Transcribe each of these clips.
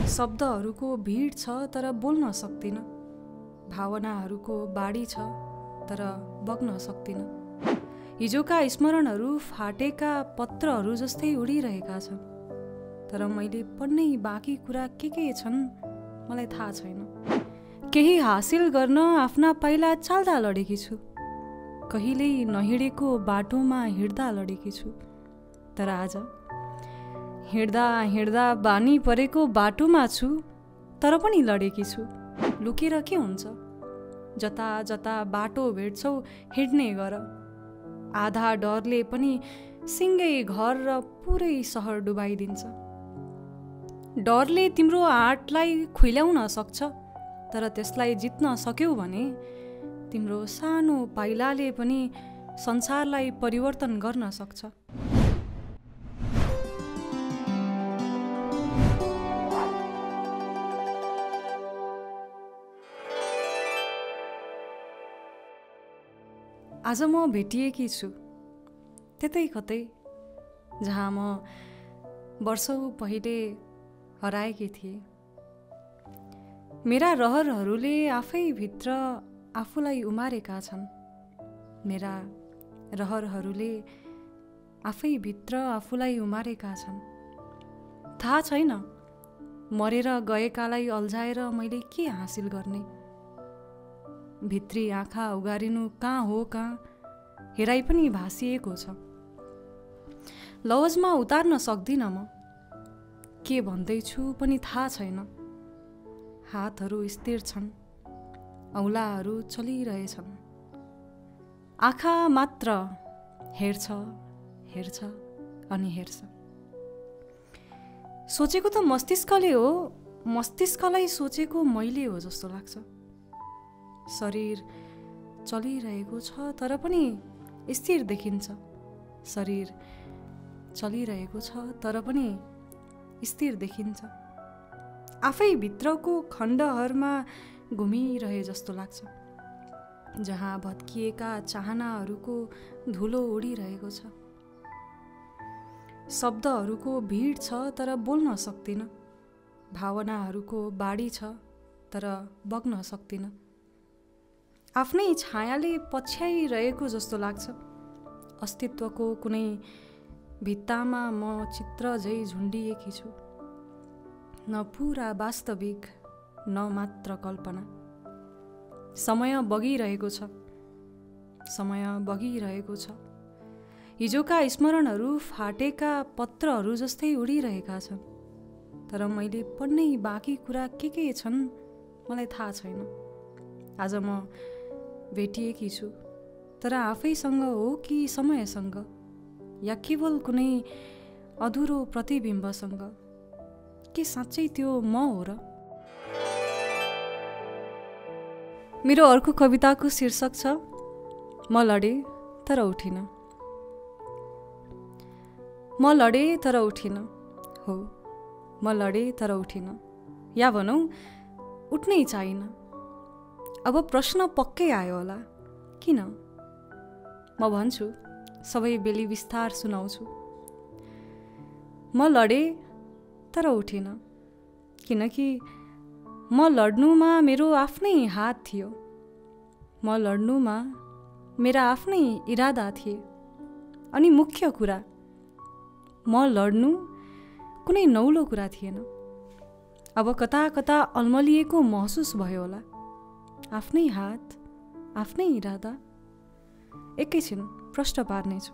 शब्दहरूको भिड छ तर बोल्न सक्दिन, भावनाहरूको बाढी छ तर बग्न सक्दिन। हिजोका स्मरणहरू फाटेका पत्रहरू जस्तै उडिरहेका छन्, तर मैले पढ्नै बाँकी कुरा के छन् मलाई थाहा छैन। केही हासिल गर्न आफ्ना पाइला चाल्दा लडेकी छु, कहिल्यै नहिँडेको बाटोमा हिँड्दा लडेकी छु। तर आज हिँड्दा हिँड्दा बानी परेको बाटोमा छु, तर पनि लडेकी छु। लुकेर के हुन्छ, जता जता बाटो भेट्छौ हिँड्ने गर। आधा डरले पनि सिङ्गै घर र पुरै सहर डुबाइदिन्छ। डरले तिम्रो आँटलाई खुइल्याउन सक्छ, तर त्यसलाई जित्न सक्यौ भने तिम्रो सानो पाइलाले पनि संसारलाई परिवर्तन गर्न सक्छ। आज म भेटिएकी छु त्यतै कतै जहाँ म वर्षौँ पहिले हराएकी थिएँ। मेरा रहरहरूले आफैभित्र आफूलाई उमारेका छन्। मेरा रहरहरूले आफैभित्र आफूलाई उमारेका छन्। थाहा छैन मरेर गएकालाई अल्झाएर मैले के हासिल गर्ने। भित्री आँखा उगारिनु कहाँ हो कहाँ हेराइ पनि भासिएको छ। लवजमा उतार्न सक्दिनँ म, के भन्दैछु पनि थाहा छैन। हातहरू स्थिर छन्, औँलाहरू चलिरहेछन्। आँखा मात्र हेर्छ हेर्छ अनि हेर्छ। सोचेको त मस्तिष्कले हो, मस्तिष्कलाई सोचेको मैले हो जस्तो लाग्छ। शरीर चलिरहेको छ तर पनि स्थिर देखिन्छ। शरीर चलिरहेको छ तर पनि स्थिर देखिन्छ। आफै भित्रको खण्डहरमा घुमिरहे जस्तो लाग्छ, जहाँ भत्किएका चाहनाहरूको धुलो उडिरहेको छ। शब्दहरूको भिड छ तर बोल्न सक्दिन, भावनाहरूको बाढी छ तर बग्न सक्दिन। आफ्नै छायाले पछ्याइरहेको जस्तो लाग्छ। अस्तित्वको कुनै भित्तामा म चित्र झै झुन्डिएकी छु, न पुरा वास्तविक न मात्र कल्पना। समय बगिरहेको छ, समय बगिरहेको छ। हिजोका स्मरणहरू फाटेका पत्रहरू जस्तै उडिरहेका छन्, तर मैले पढ्नै बाँकी कुरा के छन् मलाई थाहा छैन। आज म भेटिएकी छु, तर आफैसँग हो कि समयसँग, या केवल कुनै अधुरो प्रतिबिम्बसँग। के साँच्चै त्यो म हो र? मेरो अर्को कविताको शीर्षक छ म लडेँ तर उठिन। म लडेँ तर उठिन, हो म लडेँ तर उठिन, या भनौँ उठ्नै चाहिन। अब प्रश्न पक्कै आयो होला, किन? म भन्छु, सबै बेली विस्तार सुनाउँछु। म लडेँ तर उठिन, किनकि म लड्नुमा मेरो आफ्नै हात थियो। म लड्नुमा मेरा आफ्नै इरादा थिए। अनि मुख्य कुरा, म लड्नु कुनै नौलो कुरा थिएन। अब कता कता अल्मलिएको महसुस भयो होला। आफ्नै हात, आफ्नै इरादा। एकैछिन प्रश्न पार्नेछु।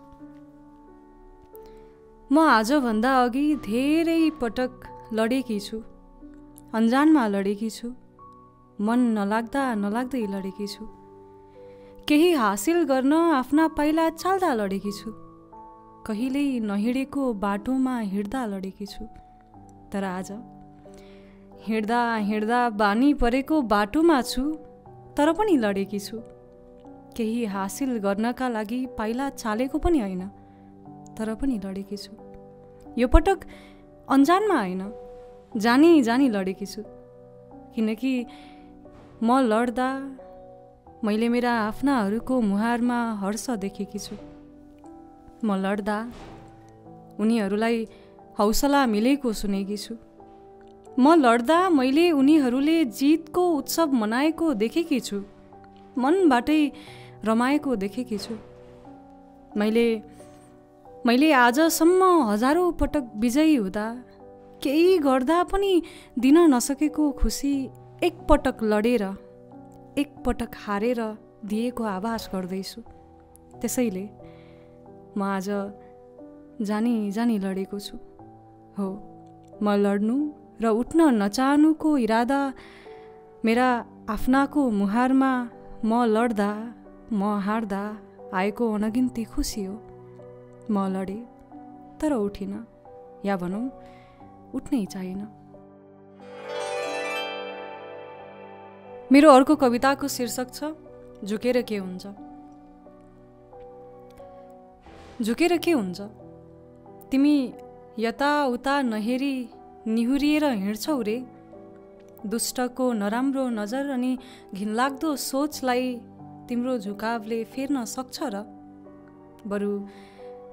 म आजभन्दा अघि धेरै पटक लडेकी छु, अन्जानमा लडेकी छु, मन नलाग्दा नलाग्दै लडेकी छु। केही हासिल गर्न आफ्ना पाइला चाल्दा लडेकी छु, कहिल्यै नहिँडेको बाटोमा हिँड्दा लडेकी छु। तर आज हिँड्दा हिँड्दा बानी परेको बाटोमा छु, तर पनि लडेकी छु। केही हासिल गर्नका लागि पाइला चालेको पनि होइन, तर पनि लडेकी छु। यो पटक अन्जानमा होइन, जानी जानी लडेकी छु। किनकि म लड्दा मैले मेरा आफ्नाहरूको मुहारमा हर्ष देखेकी छु। म लड्दा उनीहरूलाई हौसला मिलेको सुनेकी छु। म लड्दा मैले उनीहरूले जितको उत्सव मनाएको देखेकी छु, मनबाटै रमाएको देखेकी छु। मैले आजसम्म हजारौँ पटक विजयी हुँदा केही गर्दा पनि दिन नसकेको खुसी एकपटक लडेर एकपटक हारेर दिएको आभास गर्दैछु। त्यसैले म आज जानी जानी लडेको छु। हो, म लड्नु र उठ्न नचाहनुको इरादा मेरा आफ्नाको मुहारमा म लड्दा म हार्दा आएको अनगिन्ती खुसी हो। म लडे तर उठिन, या भनौँ उठ्नै चाहिन। मेरो अर्को कविताको शीर्षक छ झुकेर के हुन्छ। झुकेर के हुन्छ? तिमी यताउता नहेरी निहुरिएर हिँड्छौ रे। दुष्टको नराम्रो नजर अनि घिनलाग्दो सोचलाई तिम्रो झुकावले फेर्न सक्छ र? बरु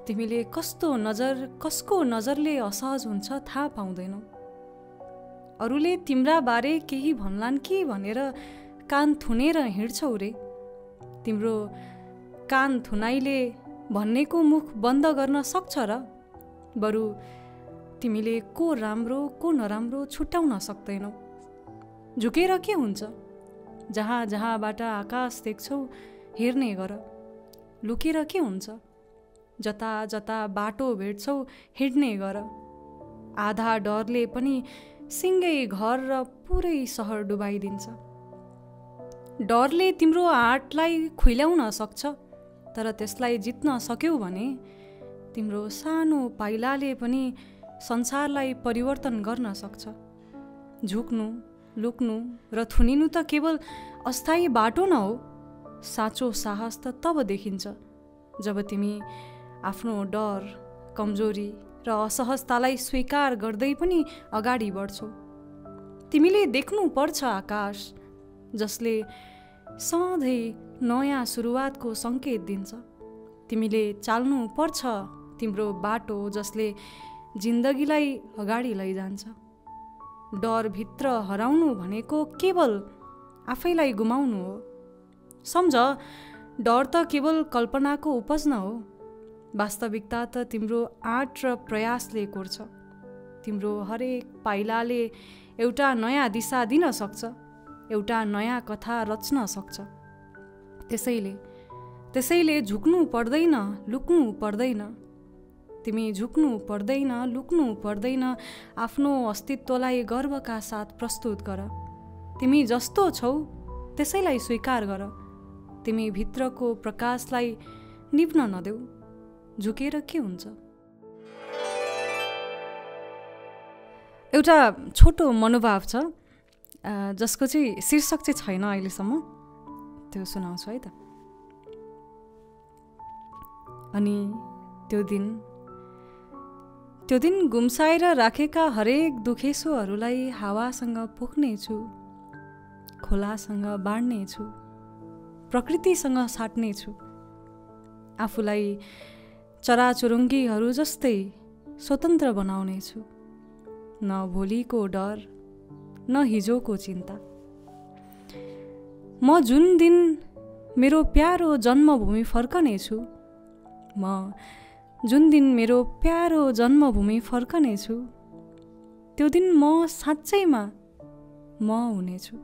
तिमीले कसको नजरले असहज हुन्छ थाहा पाउँदैनौ। अरूले तिम्रा बारे केही भन्लान् कि भनेर कान थुनेर हिँड्छौ रे। तिम्रो कान थुनाइले भन्नेको मुख बन्द गर्न सक्छ र? बरु तिमीले को राम्रो को नराम्रो छुट्याउन सक्दैनौ। झुकेर के हुन्छ? जहाँ जहाँबाट आकाश देख्छौ हेर्ने गर। लुकेर के हुन्छ? जता जता बाटो भेट्छौ हिँड्ने गर। आधा डरले पनि सिङ्गै घर र पुरै सहर डुबाइदिन्छ। डरले तिम्रो आँटलाई खुइल्याउन सक्छ, तर त्यसलाई जित्न सक्यौ भने तिम्रो सानो पाइलाले पनि संसारलाई परिवर्तन गर्न सक्छ। झुक्नु, लुक्नु र थुनिनु त केवल अस्थायी बाटो न हो। साँचो साहस त तब देखिन्छ जब तिमी आफ्नो डर, कमजोरी र असहजतालाई स्वीकार गर्दै पनि अगाडि बढ्छौ। तिमीले देख्नु पर्छ आकाश जसले सधैँ नयाँ सुरुवातको सङ्केत दिन्छ। तिमीले चाल्नु पर्छ तिम्रो बाटो जसले जिन्दगीलाई अगाडि लैजान्छ। डरभित्र हराउनु भनेको केवल आफैलाई गुमाउनु हो। सम्झ, डर त केवल कल्पनाको उपज न हो। वास्तविकता त तिम्रो आँट र प्रयासले कोर्छ। तिम्रो हरेक पाइलाले एउटा नयाँ दिशा दिन सक्छ, एउटा नयाँ कथा रच्न सक्छ। त्यसैले झुक्नु पर्दैन, लुक्नु पर्दैन। तिमी झुक्नु पर्दैन, लुक्नु पर्दैन। आफ्नो अस्तित्वलाई गर्वका साथ प्रस्तुत गर। तिमी जस्तो छौ त्यसैलाई स्वीकार गर। तिमी भित्रको प्रकाशलाई निभ्न नदेऊ। झुकेर के हुन्छ? एउटा छोटो मनोभाव छ जसको चाहिँ शीर्षक चाहिँ छैन अहिलेसम्म, त्यो सुनाउँछु है त। अनि त्यो दिन गुम्साएर राखेका हरेक दुखेसोहरूलाई हावासँग पोख्नेछु, खोलासँग बाँड्नेछु, प्रकृतिसँग साट्नेछु। आफूलाई चराचुरुङ्गीहरू जस्तै स्वतन्त्र बनाउनेछु। न भोलिको डर, न हिजोको चिन्ता। म जुन दिन मेरो प्यारो जन्मभूमि फर्कनेछु, त्यो दिन म साँच्चैमा म हुनेछु।